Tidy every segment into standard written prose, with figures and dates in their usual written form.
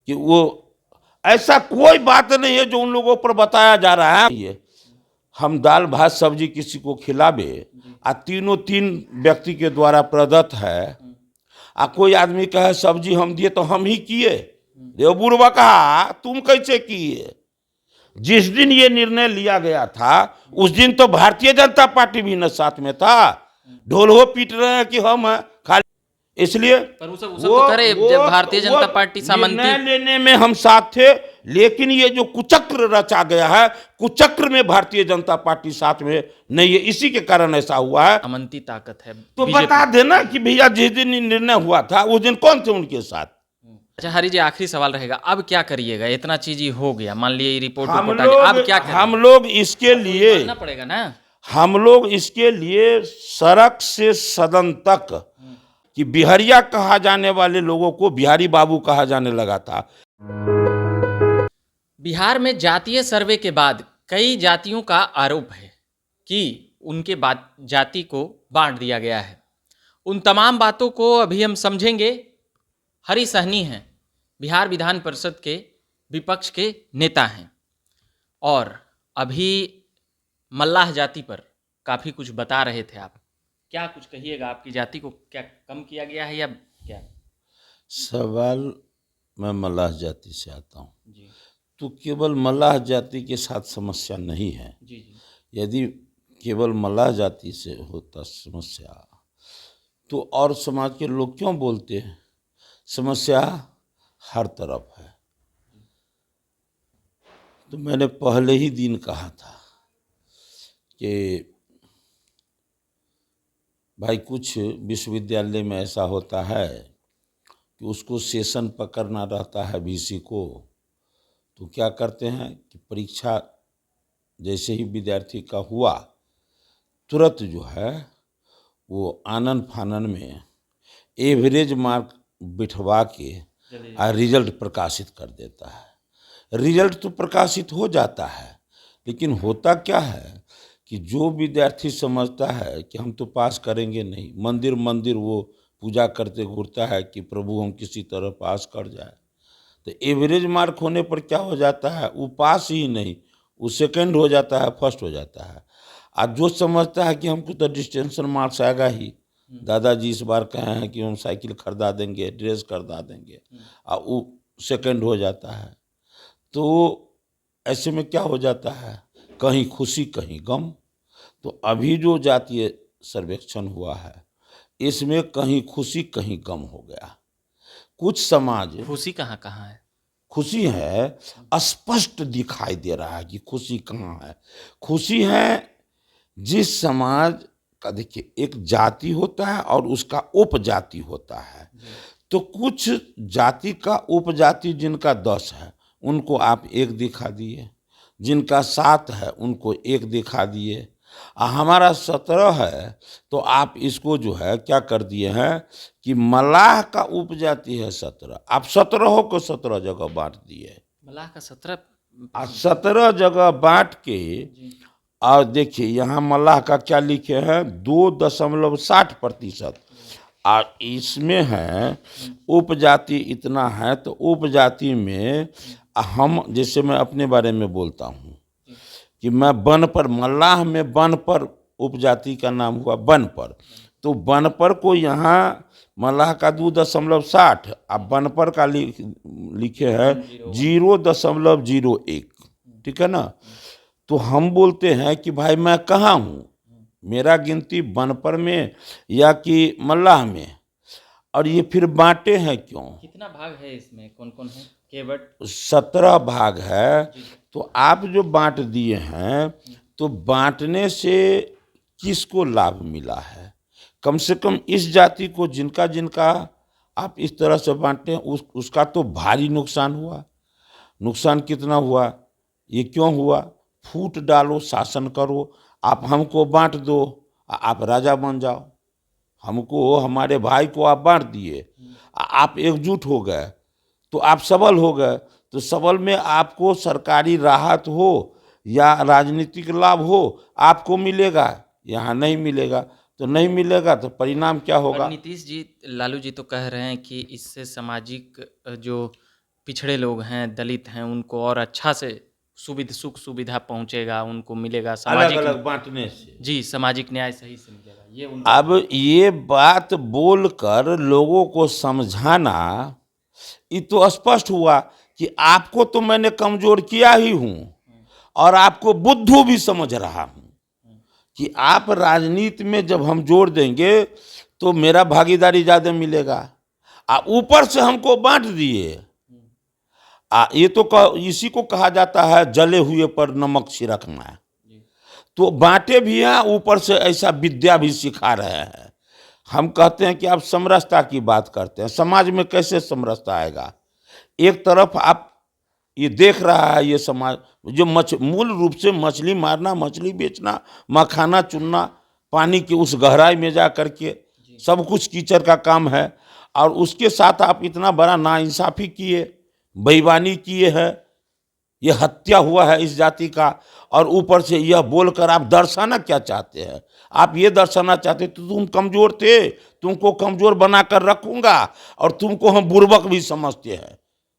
कि वो ऐसा कोई बात नहीं है जो उन लोगों पर बताया जा रहा है। ये हम दाल भात सब्जी किसी को खिलावे आ तीनों तीन व्यक्ति के द्वारा प्रदत्त है, आ कोई आदमी कहे सब्जी हम दिए तो हम ही किए, रे बुढ़वा कहा तुम कैसे किए? जिस दिन ये निर्णय लिया गया था उस दिन तो भारतीय जनता पार्टी भी न साथ में था। ढोल हो पीट रहे हैं कि हम हैं खाली, इसलिए पर वो सब तो करे जब भारतीय जनता पार्टी निर्णय सामंती। लेने में हम साथ थे, लेकिन ये जो कुचक्र रचा गया है, कुचक्र में भारतीय जनता पार्टी साथ में नहीं है, इसी के कारण ऐसा हुआ है। सामंती ताकत है तो बीजेपी। बता देना कि भैया जिस दिन निर्णय हुआ था उस दिन कौन थे उनके साथ। अच्छा हरी जी, आखिरी सवाल रहेगा, अब क्या करिएगा? इतना चीज ही हो गया, मान लिए रिपोर्ट हम रिपोर्ट आ गई, अब क्या लोग करेंगे? हम लोग इसके लिए मानना पड़ेगा ना। हम लोग इसके लिए सड़क से सदन तक, कि बिहारिया कहा जाने वाले लोगों को बिहारी बाबू कहा जाने लगा था। बिहार में जातीय सर्वे के बाद कई जातियों का आरोप है कि उनके बाद जाति को बांट दिया गया है। उन तमाम बातों को अभी हम समझेंगे। हरी सहनी हैं, बिहार विधान परिषद के विपक्ष के नेता हैं, और अभी मल्लाह जाति पर काफ़ी कुछ बता रहे थे आप। क्या कुछ कहिएगा? आपकी जाति को क्या कम किया गया है या क्या? सवाल, मैं मल्लाह जाति से आता हूँ, जी तो केवल मल्लाह जाति के साथ समस्या नहीं है। जी जी। यदि केवल मल्लाह जाति से होता समस्या तो और समाज के लोग क्यों बोलते हैं? समस्या हर तरफ है। तो मैंने पहले ही दिन कहा था कि भाई कुछ विश्वविद्यालय में ऐसा होता है कि उसको सेशन पकड़ना रहता है वीसी को, तो क्या करते हैं कि परीक्षा जैसे ही विद्यार्थी का हुआ तुरंत जो है वो आनन फानन में एवरेज मार्क बिठवा के रिजल्ट प्रकाशित कर देता है। रिजल्ट तो प्रकाशित हो जाता है, लेकिन होता क्या है कि जो विद्यार्थी समझता है कि हम तो पास करेंगे नहीं, मंदिर मंदिर वो पूजा करते घूरता है कि प्रभु हम किसी तरह पास कर जाए, तो एवरेज मार्क होने पर क्या हो जाता है, वो पास ही नहीं, वो सेकंड हो जाता है, फर्स्ट हो जाता है। आज जो समझता है कि हमको तो डिस्टिंक्शन मार्क्स आएगा ही, दादाजी इस बार कहे हैं कि हम साइकिल खरीदा देंगे, ड्रेस खरीदा देंगे, और वो सेकंड हो जाता है। तो ऐसे में क्या हो जाता है, कहीं खुशी कहीं गम। तो अभी जो जातीय सर्वेक्षण हुआ है इसमें कहीं खुशी कहीं गम हो गया। कुछ समाज, खुशी कहाँ कहाँ है? खुशी है, स्पष्ट दिखाई दे रहा है कि खुशी कहाँ है। खुशी है जिस समाज का, देखिए एक जाति होता है और उसका उपजाति होता है, तो कुछ जाति का उपजाति जिनका 10 है उनको आप 1 दिखा दिए, जिनका 7 है उनको 1 दिखा दिए, हमारा 17 है तो आप इसको जो है क्या कर दिए हैं कि मल्लाह का उपजाति है 17, आप 17 को 17 जगह बांट दिए। मल्लाह का 17? 17 जगह बांट के, और देखिए यहाँ मल्लाह का क्या लिखे हैं, 2.60%, और इसमें है उपजाति इतना है, तो उपजाति में हम, जैसे मैं अपने बारे में बोलता हूँ कि मैं बनपर, मल्लाह में बनपर उपजाति का नाम हुआ बनपर, तो बनपर को यहाँ मल्लाह का 2.60, अब बनपर का लिखे हैं 0.01, ठीक है ना। तो हम बोलते हैं कि भाई मैं कहाँ हूँ, मेरा गिनती बनपर में या कि मल्लाह में, और ये फिर बांटे हैं क्यों? कितना भाग है इसमें, कौन कौन है? केवट 17 भाग है। तो आप जो बांट दिए हैं, तो बांटने से किसको लाभ मिला है? कम से कम इस जाति को, जिनका जिनका आप इस तरह से बांटते हैं उसका तो भारी नुकसान हुआ। नुकसान कितना हुआ, ये क्यों हुआ? फूट डालो, शासन करो, आप हमको बांट दो, आप राजा बन जाओ। हमको, हमारे भाई को आप बांट दिए, आप एकजुट हो गए तो आप सबल हो गए, तो सबल में आपको सरकारी राहत हो या राजनीतिक लाभ हो आपको मिलेगा, यहाँ नहीं मिलेगा। तो नहीं मिलेगा तो परिणाम क्या होगा? नीतीश जी, लालू जी तो कह रहे हैं कि इससे सामाजिक जो पिछड़े लोग हैं, दलित हैं, उनको और अच्छा से सुख सुविधा पहुंचेगा, उनको मिलेगा अलग सामाजिक। अलग बांटने से। जी, सामाजिक न्याय सही से मिलेगा, ये उनका। अब ये बात बोलकर लोगों को समझाना, ये तो स्पष्ट हुआ कि आपको तो मैंने कमजोर किया ही हूं और आपको बुद्धू भी समझ रहा हूं कि आप राजनीति में जब हम जोड़ देंगे तो मेरा भागीदारी ज्यादा मिलेगा। ऊपर से हमको बांट दिए। ये तो इसी को कहा जाता है जले हुए पर नमक छिड़कना। तो बांटे भी हैं, ऊपर से ऐसा विद्या भी सिखा रहे हैं। हम कहते हैं कि आप समरसता की बात करते हैं, समाज में कैसे समरसता आएगा? एक तरफ आप ये देख रहा है, ये समाज जो मूल रूप से मछली मारना, मछली बेचना, मखाना चुनना, पानी की उस गहराई में जा करके सब कुछ कीचड़ का काम है, और उसके साथ आप इतना बड़ा नाइंसाफी किए, बेईमानी किए हैं, ये हत्या हुआ है इस जाति का, और ऊपर से यह बोलकर आप दर्शाना क्या चाहते हैं? आप ये दर्शाना चाहते तो तुम कमजोर थे, तुमको कमजोर बनाकर रखूंगा, और तुमको हम बुर्बक भी समझते हैं,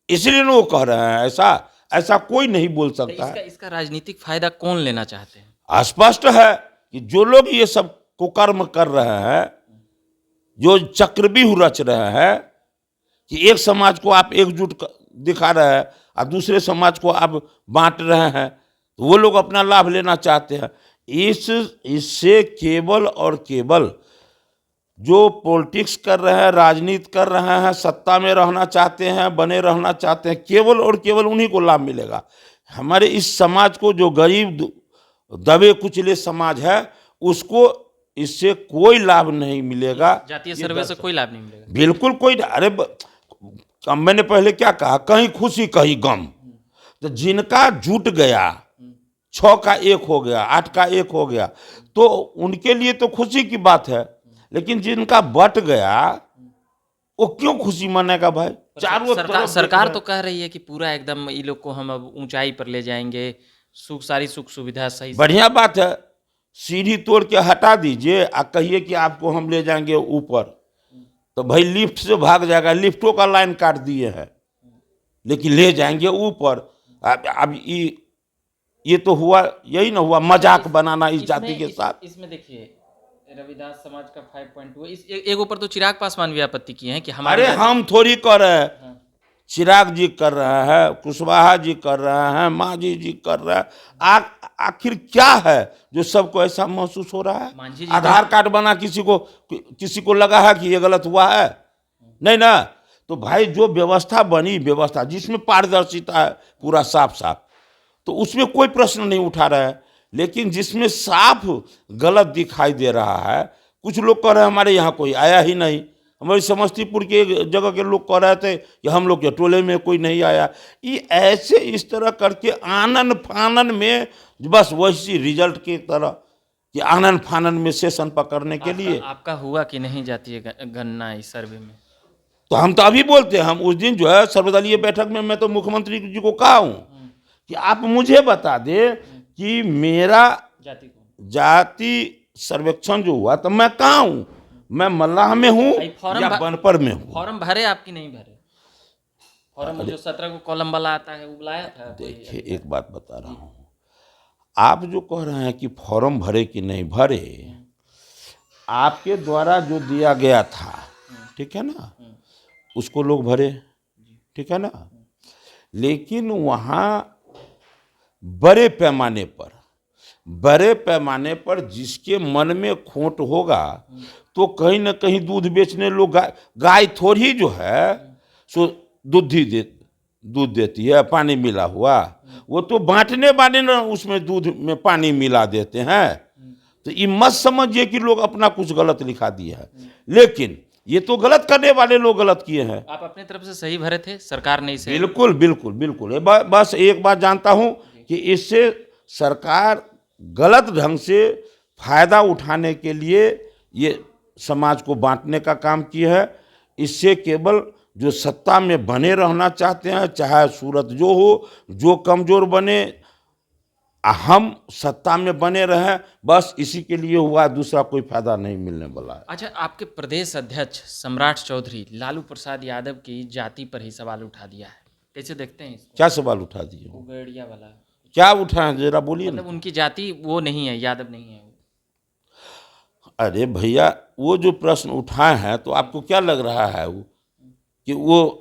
इसलिए वो कह रहे हैं। ऐसा कोई नहीं बोल सकता है। इसका राजनीतिक फायदा कौन लेना चाहते हैं? स्पष्ट है कि जो लोग ये सब कुकर्म कर रहे हैं, जो चक्रव्यूह रच रहे हैं, कि एक समाज को आप एकजुट दिखा रहे हैं और दूसरे समाज को आप बांट रहे हैं, तो वो लोग अपना लाभ लेना चाहते हैं। इससे केवल और केवल जो पॉलिटिक्स कर रहे हैं, राजनीति कर रहे हैं, सत्ता में रहना चाहते हैं, बने रहना चाहते हैं, केवल और केवल उन्हीं को लाभ मिलेगा। हमारे इस समाज को, जो गरीब दबे कुचले समाज है, उसको इससे कोई लाभ नहीं मिलेगा। जातीय सर्वे से कोई लाभ नहीं मिलेगा, बिल्कुल कोई। अरे मैंने पहले क्या कहा, कहीं खुशी कहीं गम। तो जिनका जुट गया, 6 का 1 हो गया, 8 का 1 हो गया, तो उनके लिए तो खुशी की बात है। लेकिन जिनका बट गया, वो क्यों खुशी मनाएगा भाई? चारों तरफ सरकार तो कह रही है कि पूरा एकदम ये लोग को हम अब ऊंचाई पर ले जाएंगे, सारी सुख सुविधा सही। बढ़िया बात है, सीढ़ी तोड़ के हटा दीजिए और कहिए कि आपको हम ले जाएंगे ऊपर, तो भाई लिफ्ट से भाग जाएगा। लिफ्टों का लाइन काट दिए हैं, लेकिन ले जाएंगे ऊपर। अब ये तो हुआ, यही ना हुआ मजाक बनाना इस जाति के साथ। इसमें देखिए, रविदास समाज का 5.2 एक ऊपर तो चिराग पासवान भी आपत्ति किए हैं कि हमारे। अरे हम थोड़ी कर रहे हैं, चिराग जी कर रहे हैं, कुशवाहा जी कर रहे हैं, मांझी जी कर रहे हैं। आखिर क्या है जो सबको ऐसा महसूस हो रहा है? आधार कार्ड बना किसी को लगा है कि ये गलत हुआ है? नहीं ना। तो भाई जो व्यवस्था बनी, व्यवस्था जिसमें पारदर्शिता है पूरा साफ साफ, तो उसमें कोई प्रश्न नहीं उठा रहा है। लेकिन जिसमें साफ गलत दिखाई दे रहा है, कुछ लोग कह रहे हैं हमारे यहाँ कोई आया ही नहीं। हमारे समस्तीपुर के एक जगह के लोग कह रहे थे कि हम लोग के टोले में कोई नहीं आया। ये ऐसे इस तरह करके आनन फानन में, बस वैसी रिजल्ट की तरह कि आनन फानन में सेशन पकड़ने के लिए। आपका हुआ कि नहीं जातीय गणना इस सर्वे में? तो हम तो अभी बोलते हैं, हम उस दिन जो है सर्वदलीय बैठक में मैं तो मुख्यमंत्री जी को कहा हूँ कि आप मुझे बता दे कि मेरा जाति सर्वेक्षण जो हुआ तो मैं कहाँ हूँ, मैं मल्लाह में हूँ या बनपर में हूँ। फॉर्म भरे आपकी नहीं भरे? फॉर्म जो 17 को कॉलम वाला आता है वो लाया था? देखिए एक बात बता रहा हूँ, आप जो कह रहे हैं कि फॉर्म भरे कि नहीं भरे, आपके द्वारा जो दिया गया था, ठीक है ना, उसको लोग भरे, ठीक है ना। लेकिन वहाँ बड़े पैमाने पर जिसके मन में खोट होगा, तो कहीं ना कहीं दूध बेचने लोग, गाय थोड़ी जो है सो दूध देती है पानी मिला हुआ, वो तो बांटने वाले ना उसमें दूध में पानी मिला देते हैं। तो ये मत समझिए कि लोग अपना कुछ गलत लिखा दिया है, लेकिन ये तो गलत करने वाले लोग गलत किए हैं। आप अपने तरफ से सही भरे थे, सरकार ने इसे? बिल्कुल बिल्कुल बिल्कुल। बस एक बात जानता हूं कि इससे सरकार गलत ढंग से फायदा उठाने के लिए ये समाज को बांटने का काम की है। इससे केवल जो सत्ता में बने रहना चाहते हैं, चाहे सूरत जो हो, जो कमजोर बने, हम सत्ता में बने रहें, बस इसी के लिए हुआ, दूसरा कोई फायदा नहीं मिलने वाला है। अच्छा, आपके प्रदेश अध्यक्ष सम्राट चौधरी लालू प्रसाद यादव की जाति पर ही सवाल उठा दिया है। कैसे देखते हैं इसको? क्या सवाल उठा दिए? वो गड़िया वाला, क्या उठाए जरा बोलिए ना। मतलब उनकी जाति वो नहीं है, यादव नहीं है वो। अरे भैया, वो जो प्रश्न उठाए हैं तो आपको क्या लग रहा है वो कि वो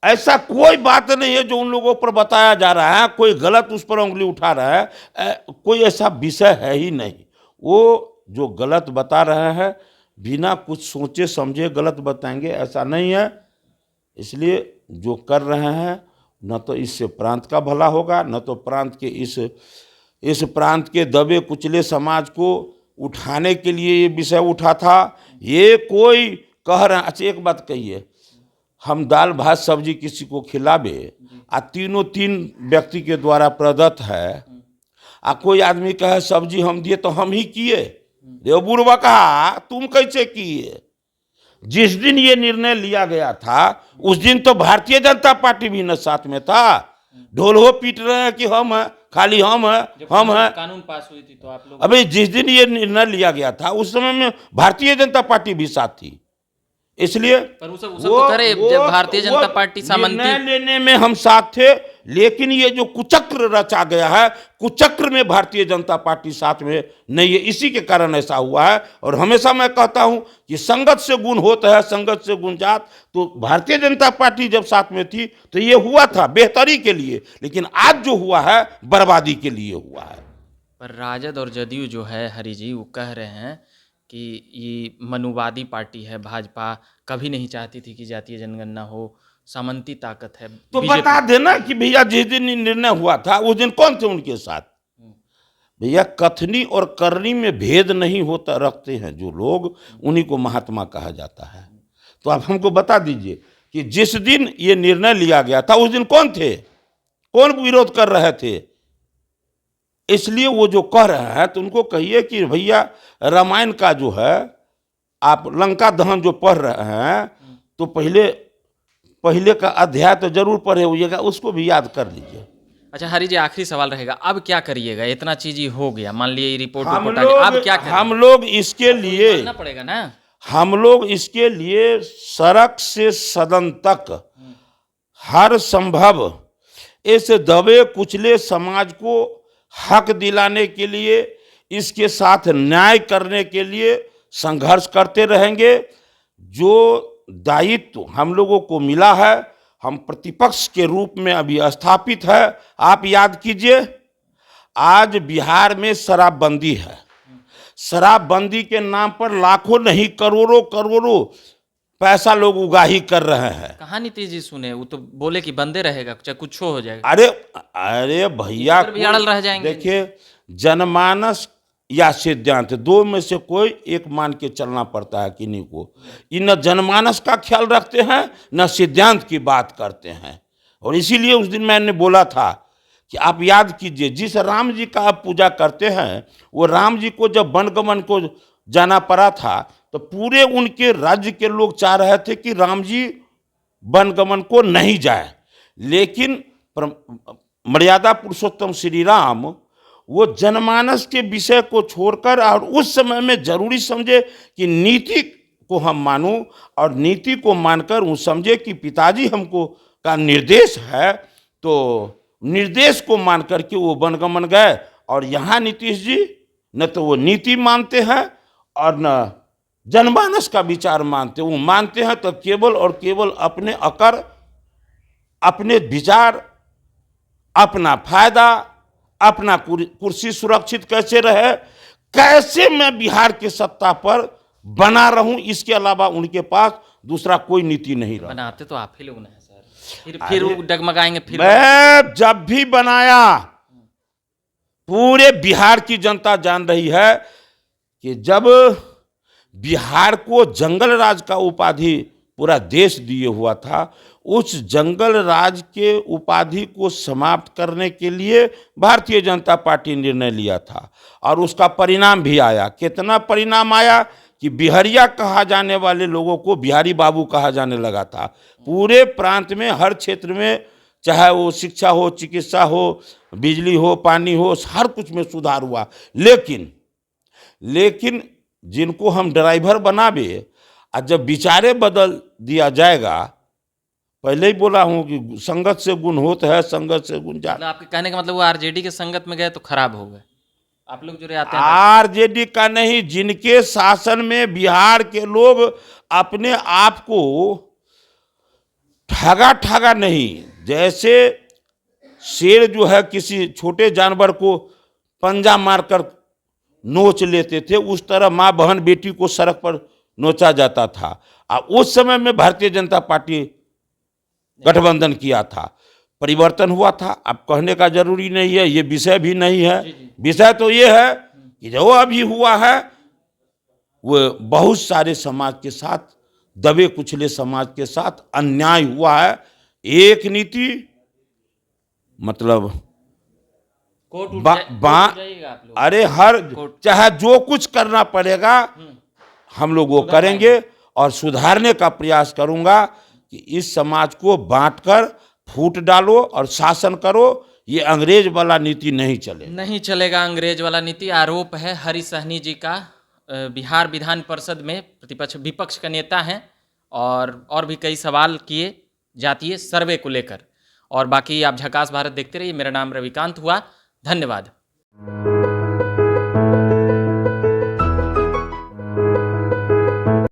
ऐसा कोई बात नहीं है जो उन लोगों पर बताया जा रहा है, कोई गलत उस पर उंगली उठा रहा है, कोई ऐसा विषय है ही नहीं। वो जो गलत बता रहे हैं बिना कुछ सोचे समझे गलत बताएंगे, ऐसा नहीं है। इसलिए जो कर रहे हैं न तो इससे प्रांत का भला होगा, न तो प्रांत के इस प्रांत के दबे कुचले समाज को उठाने के लिए ये विषय उठा था। ये कोई कह रहे हैं, अच्छा एक बात कहिए, हम दाल भात सब्जी किसी को खिलावे आ तीनों तीन व्यक्ति के द्वारा प्रदत्त है, आ कोई आदमी कहे सब्जी हम दिए तो हम ही किए, रे बुढ़वा कहा तुम कैसे किए? जिस दिन ये निर्णय लिया गया था उस दिन तो भारतीय जनता पार्टी भी न साथ में था। ढोल हो पीट रहे हैं कि हम हैं, खाली हम हैं, हम हैं। कानून पास हुई थी तो आप लोग, अबे जिस दिन ये निर्णय लिया गया था उस समय में भारतीय जनता पार्टी भी साथ थी। इसलिए पर वो सब तो करे, जब भारतीय जनता पार्टी सामंती निर्णय लेने में हम साथ थे, लेकिन ये जो कुचक्र रचा गया है, कुचक्र में भारतीय जनता पार्टी साथ में नहीं है, इसी के कारण ऐसा हुआ है। और हमेशा मैं कहता हूं कि संगत से गुण होता है, संगत से गुण जात। तो भारतीय जनता पार्टी जब साथ में थी तो ये हुआ था बेहतरी के लिए, लेकिन आज जो हुआ है बर्बादी के लिए हुआ है। पर राजद और जदयू जो है हरि जी, वो कह रहे हैं कि ये मनुवादी पार्टी है, भाजपा कभी नहीं चाहती थी कि जातीय जनगणना हो, सामंती ताकत है। तो बीजेपी बता देना कि भैया जिस दिन निर्णय हुआ था उस दिन कौन थे उनके साथ? भैया कथनी और करनी में भेद नहीं होता रखते हैं जो लोग, उन्हीं को महात्मा कहा जाता है। तो आप हमको बता दीजिए कि जिस दिन ये निर्णय लिया गया था उस दिन कौन थे, कौन विरोध कर रहे थे? इसलिए वो जो कह रहे हैं तो उनको कहिए कि भैया रामायण का जो है आप लंका दहन जो पढ़ रहे हैं तो पहले का अध्याय तो जरूर पढ़े होइएगा, उसको भी याद कर लीजिए। अच्छा हरि जी, आखिरी सवाल रहेगा, अब क्या करिएगा? इतना चीज ही हो गया, मान लिए रिपोर्ट हम आ गया, अब क्या लोग करें? हम लोग इसके लिए मानना पड़ेगा ना। हम लोग इसके लिए सड़क से सदन तक हर संभव इस दबे कुचले समाज को हक दिलाने के लिए, इसके साथ न्याय करने के लिए संघर्ष करते रहेंगे। जो दायित्व हम लोगों को मिला है, हम प्रतिपक्ष के रूप में अभी स्थापित है। आप याद कीजिए, आज बिहार में शराबबंदी है, शराबबंदी के नाम पर लाखों नहीं करोड़ों पैसा लोग उगाही कर रहे हैं। कहाँ नीतीश जी सुने, वो तो बोले कि बंदे रहेगा, चाहे कुछ हो जाएगा। अरे भैया भी अड़ल रह जाएंगे। देखिए, जनमानस या सिद्धांत दो में से कोई एक मान के चलना पड़ता है किन्हीं को। ये न जनमानस का ख्याल रखते हैं न सिद्धांत की बात करते हैं। और इसीलिए उस दिन मैंने बोला था कि आप याद कीजिए, जिस राम जी का आप पूजा करते हैं, वो राम जी को जब वनगमन को जाना पड़ा था तो पूरे उनके राज्य के लोग चाह रहे थे कि राम जी वनगमन को नहीं जाए, लेकिन मर्यादा पुरुषोत्तम श्री राम वो जनमानस के विषय को छोड़कर और उस समय में जरूरी समझे कि नीति को हम मानूं, और नीति को मानकर वो समझे कि पिताजी हमको का निर्देश है, तो निर्देश को मान करके वो वनगमन गए। और यहाँ नीतीश जी न तो वो नीति मानते हैं और न जनमानस का विचार मानते। वो मानते हैं तो केवल और केवल अपने अकर, अपने विचार, अपना फायदा, अपना कुर्सी सुरक्षित कैसे रहे, कैसे मैं बिहार के सत्ता पर बना रहूं, इसके अलावा उनके पास दूसरा कोई नीति नहीं रहा। बनाते तो आप ही लोग हैं सर, फिर वो डगमगाएंगे। फिर मैं जब भी बनाया, पूरे बिहार की जनता जान रही है कि जब बिहार को जंगल राज का उपाधि पूरा देश दिए हुआ था, उस जंगल राज के उपाधि को समाप्त करने के लिए भारतीय जनता पार्टी ने निर्णय लिया था। और उसका परिणाम भी आया। कितना परिणाम आया कि बिहारिया कहा जाने वाले लोगों को बिहारी बाबू कहा जाने लगा था। पूरे प्रांत में हर क्षेत्र में, चाहे वो शिक्षा हो, चिकित्सा हो, बिजली हो, पानी हो, हर कुछ में सुधार हुआ। लेकिन जिनको हम ड्राइवर बनावे, और जब विचारे बदल दिया जाएगा पहले ही बोला हूँ कि संगत से गुण होता है, संगत से गुण जाता मतलब आपके कहने का मतलब वो आरजेडी के संगत में गए तो खराब हो गए, आप लोग जो आते हैं आरजेडी का नहीं, जिनके शासन में बिहार के लोग अपने आप को ठगा ठगा नहीं, जैसे शेर जो है किसी छोटे जानवर को पंजा मारकर नोच लेते थे, उस तरह माँ बहन बेटी को सड़क पर नोचा जाता था। और उस समय में भारतीय जनता पार्टी गठबंधन किया था, परिवर्तन हुआ था। अब कहने का जरूरी नहीं है, ये विषय भी नहीं है। विषय तो ये है कि जो अभी हुआ है वो बहुत सारे समाज के साथ, दबे कुचले समाज के साथ अन्याय हुआ है। एक नीति मतलब कोर्ट उठ जाइएगा आप लोग। अरे हर चाहे जो कुछ करना पड़ेगा हम लोग वो करेंगे, और सुधारने का प्रयास करूंगा कि इस समाज को बांटकर फूट डालो और शासन करो। ये अंग्रेज वाला नीति नहीं चलेगा अंग्रेज वाला नीति। आरोप है हरि सहनी जी का, बिहार विधान परिषद में विपक्ष का नेता हैं, और भी कई सवाल किए जातीय सर्वे को लेकर। और बाकी आप झकास भारत देखते रहिए। मेरा नाम रविकांत हुआ, धन्यवाद।